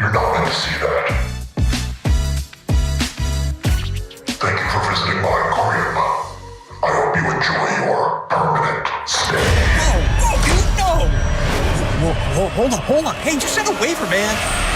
You're not meant to see that. Thank you for visiting my crib. I hope you enjoy your permanent stay. Whoa, dude, no! Whoa, hold on. Hey, just stay away from man.